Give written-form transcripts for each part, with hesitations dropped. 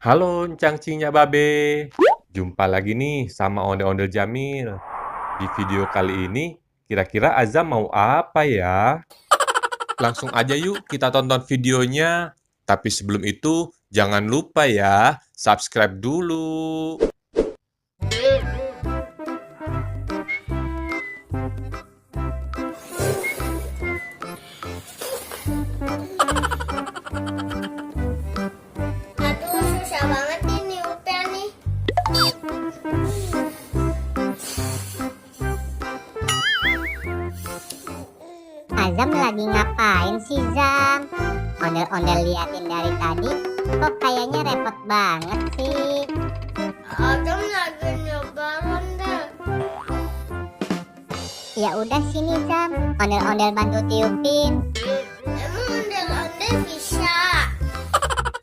Halo, cangcingnya Babe. Jumpa lagi nih sama Ondel-Ondel Jamil. Di video kali ini, kira-kira Azam mau apa ya? Langsung aja yuk kita tonton videonya. Tapi sebelum itu, jangan lupa ya, subscribe dulu. Aduh, susah banget ini upnya nih. Azam lagi ngapain sih, Zam? Ondel-ondel liatin dari tadi, kok kayaknya repot banget sih. Adam lagi nyoba ondel. Ya udah sini, Zam, ondel-ondel bantu tiupin. Emang ondel-ondel bisa?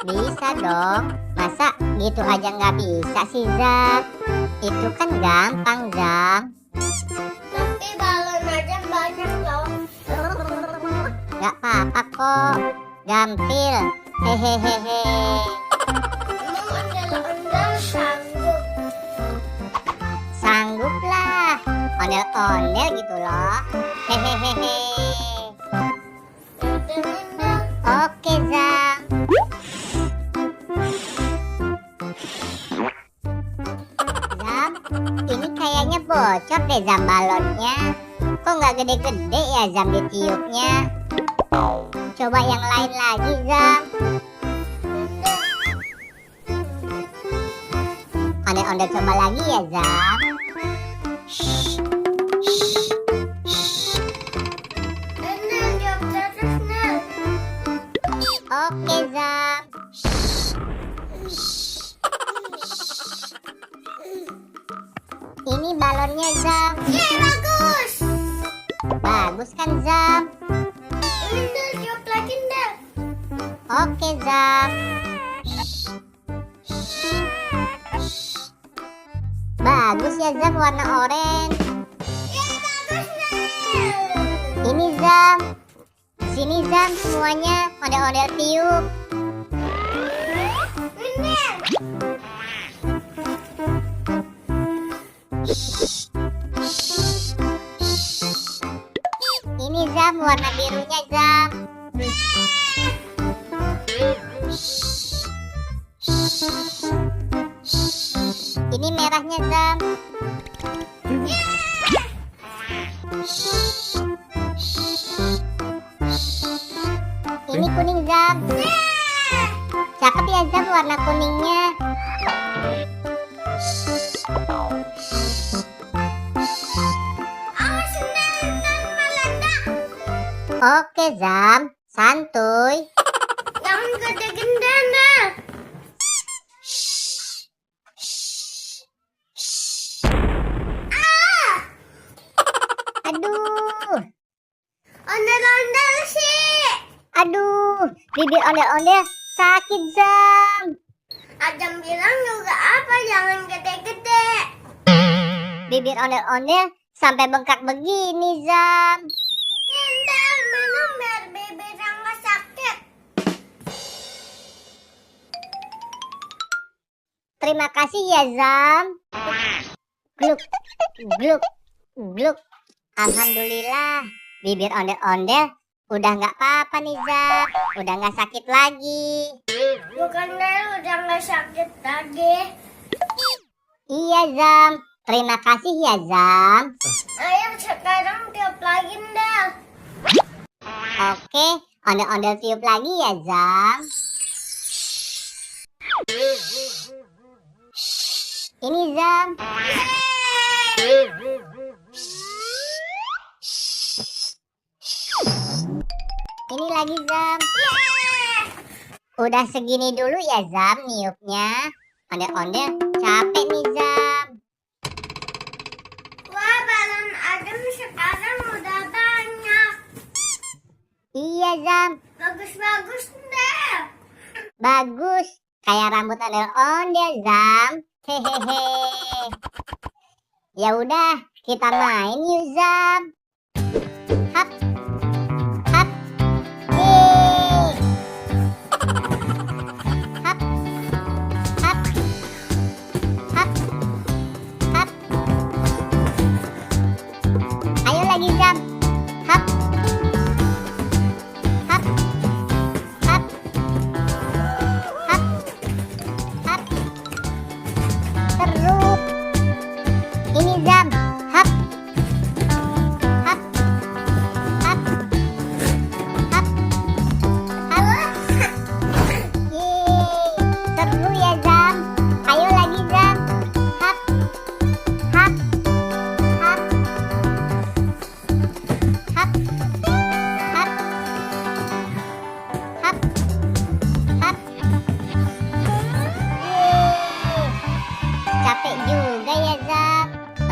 Bisa dong, masa gitu aja nggak bisa sih, Zam? Itu kan gampang, Zam. Tapi balon aja banyak loh. Gak apa-apa kok, gampil. Hehehehe. Emang ondel-ondel sanggup? Sanggup lah, ondel-ondel gitu loh. Hehehehe. Yaudah, Nanda. Oke, Zam. Zam, ini kayaknya bocor deh, Zam, balonnya. Kok nggak gede-gede ya, Zam, ditiupnya? Coba yang lain lagi, Zam. Ondel-ondel coba lagi ya, Zam. Nanda, jawab terus, Nanda. Oke, Zam. Ini balonnya, Zam. Yeay, bagus. Bagus kan, Zam? Nanda, jawab lagi, Nanda. Oke, Zam. Bagus ya, Zam, warna oranye. Yeay, bagus, Nanda. Ini, Zam. Sini, Zam, semuanya ondel-ondel tiup. Nanda. Ini, Zam, warna birunya, Zam. Ini merahnya, Zam. Ini kuning, Zam. Cakep ya, Zam, warna kuningnya. Awas, Nanda, ntar meledak. Oke, Zam, santuy. Jangan gedein Nanda. Aduh, Ondel-ondel sih. aduh, bibir ondel-ondel sakit, Zam. Adam bilang juga apa, jangan gede-gede. Bibir ondel-ondel sampai bengkak begini, Zam. Nanda, minum biar bibirnya nggak sakit. Terima kasih ya, Zam. Gluk, gluk, gluk. Alhamdulillah, bibir ondel-ondel udah nggak apa-apa nih, Zam. Udah nggak sakit lagi. Bukannya udah nggak sakit lagi. Iya, Zam. Terima kasih ya, Zam. Ayo sekarang tiup lagi, Nanda. Oke, ondel-ondel tiup lagi ya, Zam. Ini, Zam. Ini lagi, Zam. Udah segini dulu ya, Zam, niupnya. Ondel-ondel capek nih, Zam. Wah, balon Adam sekarang udah banyak. Iya, Zam. Bagus-bagus, Nanda. Bagus. Kayak rambut ondel-ondel, Zam. Hehehe. Ya udah, kita main yuk, Zam. Hap. Hap. Yeay. Hap.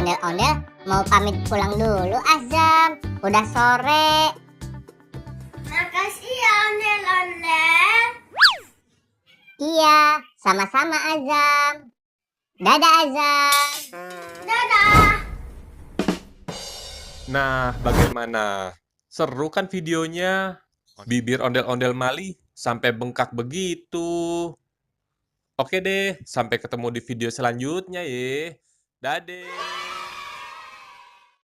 ondel-ondel mau pamit pulang dulu, Azam. Udah sore. Makasih ya ondel-ondel. Iya, sama-sama Azam. Dadah Azam. Dadah. Nah, bagaimana? Seru kan videonya? Bibir ondel-ondel Mali sampai bengkak begitu. Oke deh, sampai ketemu di video selanjutnya ya. Dadah.